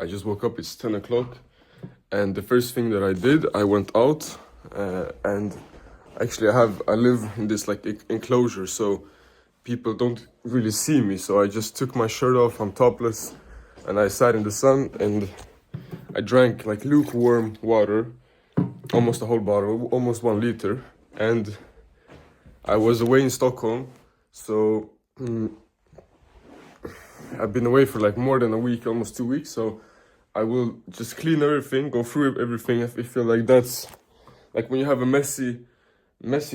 I just woke up, it's 10 o'clock. And the first thing that I did, I went out and actually I live in this like enclosure, so people don't really see me. So I just took my shirt off, I'm topless, and I sat in the sun and I drank like lukewarm water, almost a whole bottle, almost 1 liter. And I was away in Stockholm, so I've been away for like more than a week, almost 2 weeks. So I will just clean everything, go through everything. I feel like that's like when you have a messy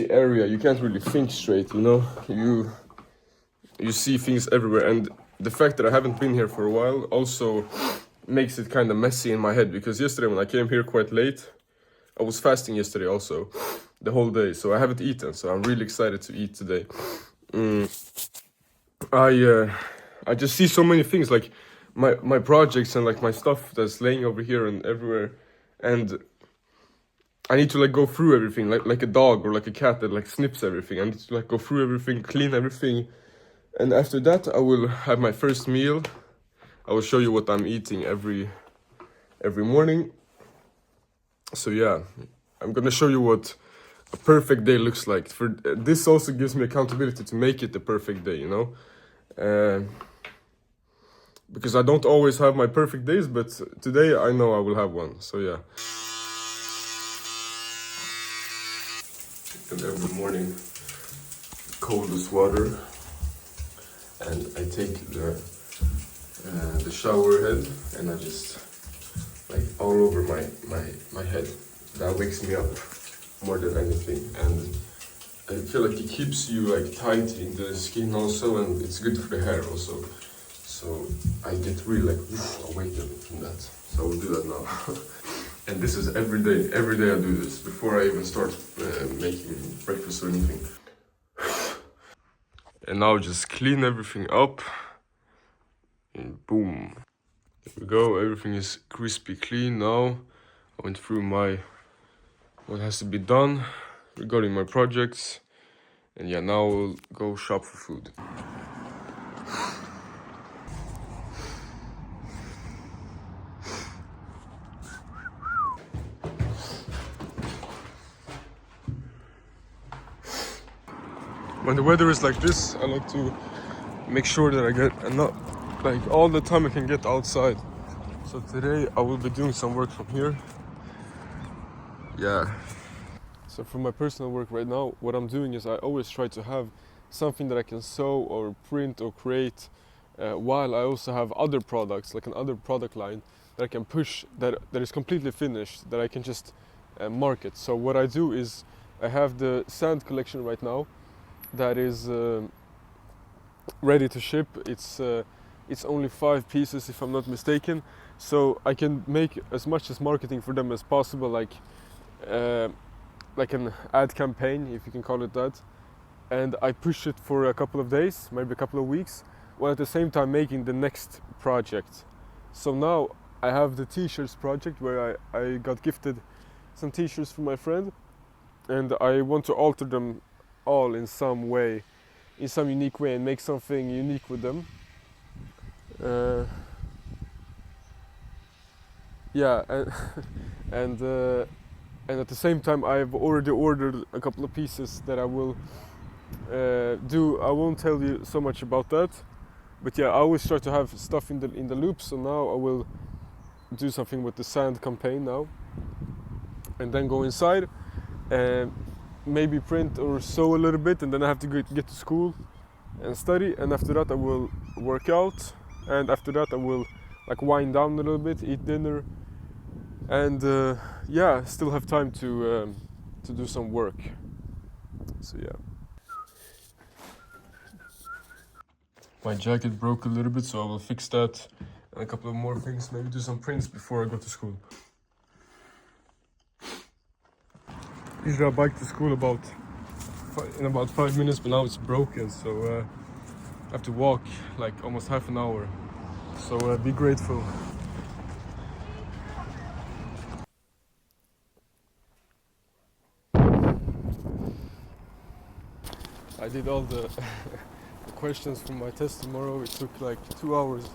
area, you can't really think straight, you know? You see things everywhere, and the fact that I haven't been here for a while also makes it kind of messy in my head, because yesterday when I came here quite late, I was fasting yesterday also, the whole day, so I haven't eaten, so I'm really excited to eat today. I just see so many things, like my projects and like my stuff that's laying over here and everywhere, and I need to like go through everything like a dog or like a cat that like snips everything. I need to like go through everything, clean everything, and after that I will have my first meal. I will show you what I'm eating every morning. So yeah, I'm gonna show you what a perfect day looks like. For this also gives me accountability to make it the perfect day, you know. Because I don't always have my perfect days, but today I know I will have one. So yeah. And every morning, coldest water, and I take the shower head and I just like all over my head. That wakes me up more than anything, and I feel like it keeps you like tight in the skin also, and it's good for the hair also. So I get really like awakened from that. So I will do that now. And this is every day I do this before I even start making breakfast or anything. And now just clean everything up, and boom. There we go, everything is crispy clean now. I went through what has to be done regarding my projects. And yeah, now we'll go shop for food. When the weather is like this, I like to make sure that I get enough, like all the time I can get outside. So today I will be doing some work from here. Yeah. So for my personal work right now, what I'm doing is I always try to have something that I can sew or print or create, while I also have other products, like another product line that I can push, that is completely finished, that I can just market. So what I do is I have the sand collection right now that is ready to ship. It's only 5 pieces if I'm not mistaken, so I can make as much as marketing for them as possible, like an ad campaign, if you can call it that, and I push it for a couple of days, maybe a couple of weeks, while at the same time making the next project. So now I have the t-shirts project where I got gifted some t-shirts from my friend, and I want to alter them all in some way, in some unique way, and make something unique with them. Yeah, and at the same time I've already ordered a couple of pieces that I will do. I won't tell you so much about that, but yeah, I always try to have stuff in the loop. So now I will do something with the sand campaign now, and then go inside and maybe print or sew a little bit, and then I have to get to school and study, and after that I will work out, and after that I will like wind down a little bit, eat dinner, and yeah, still have time to do some work. So yeah. My jacket broke a little bit, so I will fix that, and a couple of more things, maybe do some prints before I go to school. Usually I bike to school in about 5 minutes, but now it's broken, so I have to walk like almost half an hour. So be grateful. I did all the questions from my test tomorrow. It took like 2 hours,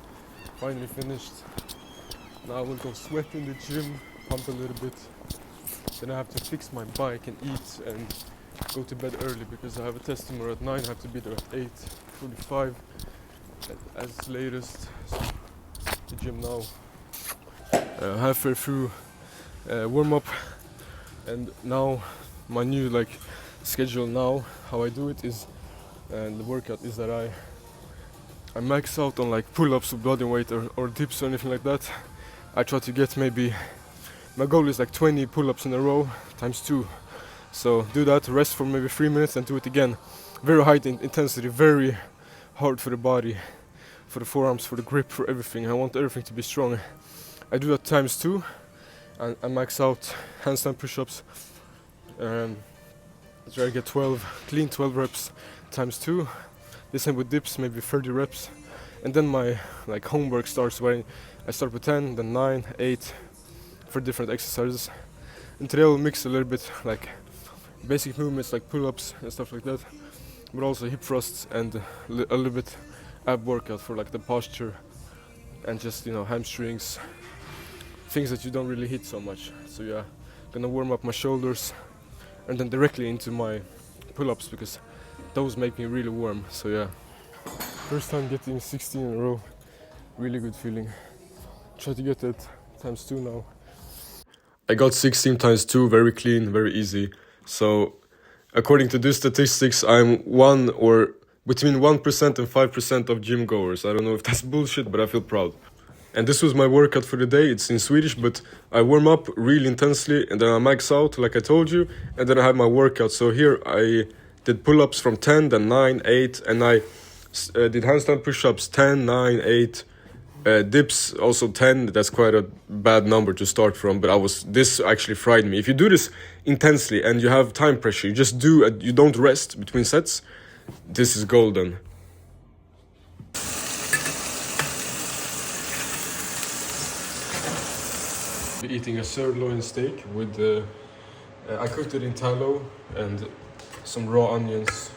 finally finished. Now I will go sweat in the gym, pump a little bit. Then I have to fix my bike and eat and go to bed early because I have a test tomorrow at 9. I have to be there at 8:45 as latest. So the gym now. Halfway through warm up, and now my new schedule now. How I do it is, and the workout is that I max out on pull-ups with body weight or dips or anything like that. I try to get my goal is 20 pull-ups in a row times 2. So do that, rest for maybe 3 minutes and do it again. Very high intensity, very hard for the body, for the forearms, for the grip, for everything. I want everything to be strong. I do that times 2 and I max out handstand push-ups. I try to get 12 reps times 2. The same with dips, maybe 30 reps. And then my homework starts where I start with 10, then 9, 8 for different exercises. And today I'll mix a little bit basic movements like pull-ups and stuff like that, but also hip thrusts and a little bit ab workout for the posture and just hamstrings, things that you don't really hit so much. So yeah, gonna warm up my shoulders and then directly into my pull-ups because those make me really warm. So yeah, first time getting 16 in a row, really good feeling. Try to get that times 2 now. I got 16 times 2, very clean, very easy. So according to these statistics, I'm between 1% and 5% of gym goers. I don't know if that's bullshit, but I feel proud. And this was my workout for the day. It's in Swedish, but I warm up really intensely and then I max out like I told you, and then I have my workout. So here I did pull-ups from 10, then 9, 8, and I did handstand push-ups 10, 9, 8, dips also 10. That's quite a bad number to start from, but this actually fried me. If you do this intensely and you have time pressure, you just do you don't rest between sets, this is golden. Eating a sirloin steak with I cooked it in tallow and some raw onions,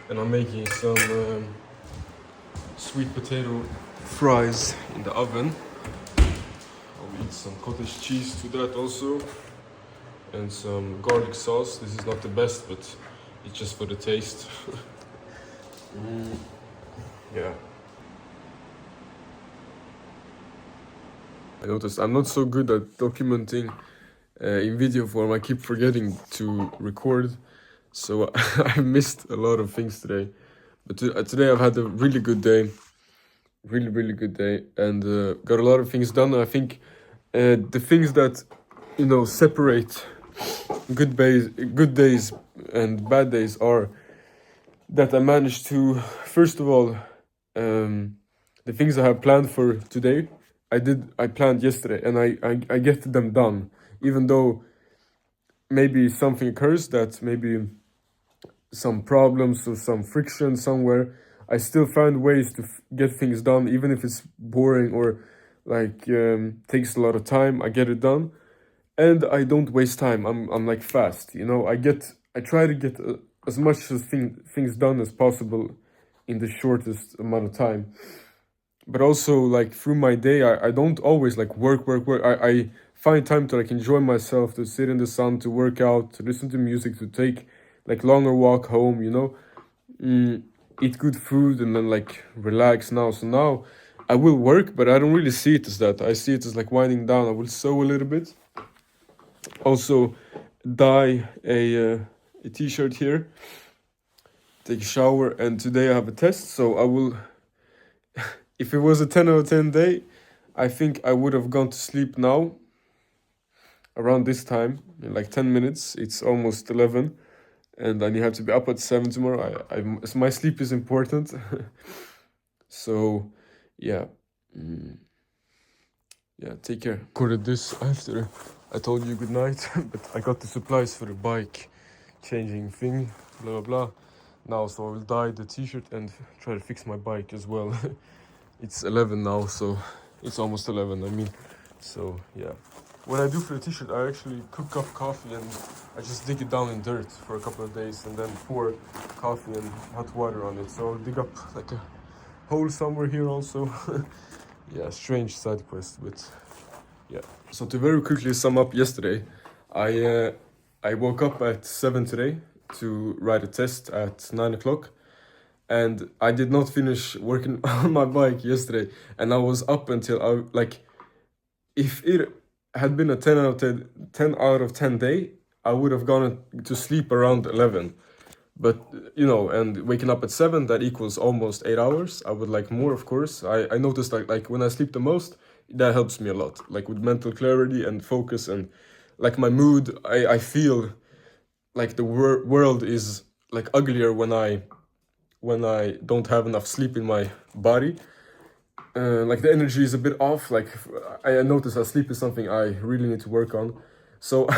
and I'm making some sweet potato fries in the oven. I'll eat some cottage cheese to that also, and some garlic sauce. This is not the best, but it's just for the taste. Yeah. I noticed I'm not so good at documenting in video form. I keep forgetting to record, so I missed a lot of things today. But today I've had a really good day, really good day, and got a lot of things done. And I think the things that separate good days and bad days are that I managed to, first of all, the things I have planned for today. I planned yesterday and I get them done, even though maybe something occurs, that maybe some problems or some friction somewhere. I still find ways to get things done, even if it's boring or takes a lot of time. I get it done, and I don't waste time. I'm fast, I try to get as much things done as possible in the shortest amount of time. But also through my day, I don't always work. I find time to enjoy myself, to sit in the sun, to work out, to listen to music, to take longer walk home, eat good food, and then relax now. So now I will work, but I don't really see it as that. I see it as winding down. I will sew a little bit. Also dye a t-shirt here, take a shower, and today I have a test, so I will if it was a 10 out of 10 day, I think I would have gone to sleep now around this time in 10 minutes. It's almost 11 and I have to be up at 7 tomorrow. So my sleep is important. So yeah, take care. Recorded this after I told you good night, but I got the supplies for the bike changing thing, blah blah blah. Now, so I will dye the t-shirt and try to fix my bike as well. It's 11 now, so it's almost 11, I mean. So yeah, what I do for the t-shirt, I actually cook up coffee and I just dig it down in dirt for a couple of days and then pour coffee and hot water on it. So I'll dig up a hole somewhere here also. Yeah, strange side quest, but Yeah. So to very quickly sum up yesterday, I woke up at 7 today to write a test at 9 o'clock, and I did not finish working on my bike yesterday, and I was up until if it had been a 10 out of 10 day, I would have gone to sleep around 11. But and waking up at 7, that equals almost 8 hours. I would like more, of course. I noticed like when I sleep the most, that helps me a lot, like with mental clarity and focus, and like my mood. I feel like the world is like uglier when I don't have enough sleep in my body. Like the energy is a bit off. Like I noticed that sleep is something I really need to work on. So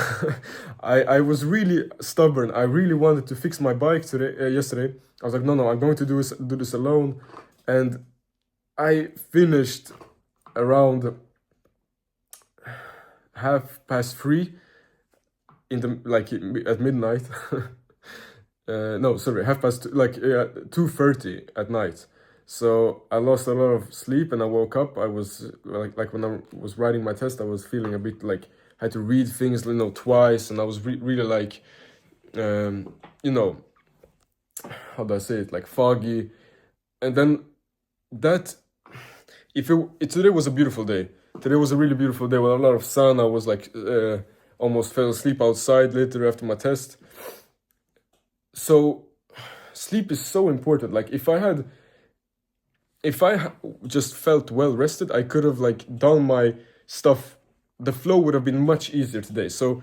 I was really stubborn. I really wanted to fix my bike yesterday. I was like, no, I'm going to do this alone, and I finished around 3:30 in the at midnight. No, sorry, 2:30 at night. So I lost a lot of sleep, and I woke up. I was like when I was writing my test, I was feeling a bit like I had to read things twice, and I was really like how do I say it, like foggy. And then that today was a beautiful day. Today was a really beautiful day with a lot of sun. I was like almost fell asleep outside later after my test. So sleep is so important. Like if I just felt well rested, I could have like done my stuff. The flow would have been much easier today. So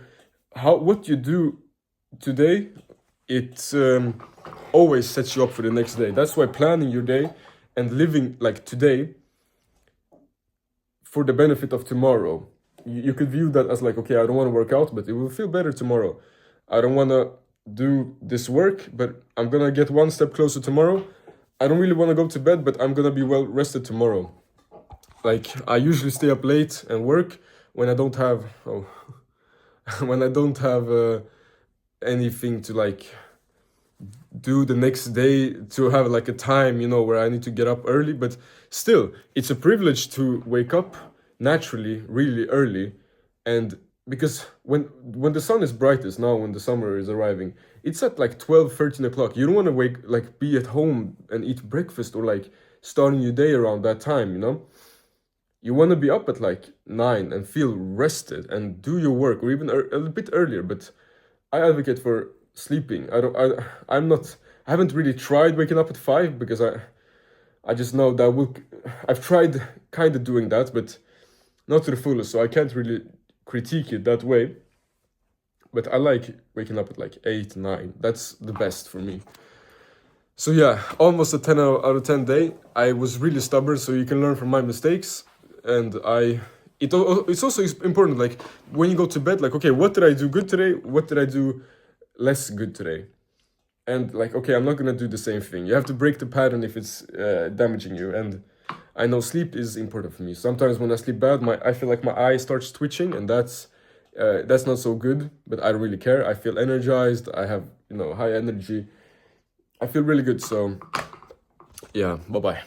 what you do today, it always sets you up for the next day. That's why planning your day and living like today for the benefit of tomorrow. You could view that as like, okay, I don't want to work out, but it will feel better tomorrow. I don't want to do this work, but I'm gonna get one step closer tomorrow. I don't really want to go to bed, but I'm gonna be well rested tomorrow. Like I usually stay up late and work when I don't have when I don't have anything to like do the next day, to have like a time where I need to get up early. But still, it's a privilege to wake up naturally really early. And because when the sun is brightest now, when the summer is arriving, it's at like 12, 13 o'clock. You don't want to be at home and eat breakfast or like starting your day around that time. You want to be up at like 9 and feel rested and do your work, or even a bit earlier. But I advocate for sleeping. I haven't really tried waking up at 5, because I just know that I've tried kind of doing that, but not to the fullest, so I can't really critique it that way. But I like waking up at like 8, 9. That's the best for me. So yeah, almost a 10 out of 10 day. I was really stubborn, so you can learn from my mistakes. And it's also important, like when you go to bed, like, okay, what did I do good today? What did I do less good today? And like, okay, I'm not gonna do the same thing. You have to break the pattern if it's damaging you. And I know sleep is important for me. Sometimes when I sleep bad, I feel like my eye starts twitching, and that's not so good. But I don't really care. I feel energized. I have high energy. I feel really good. So yeah, bye bye.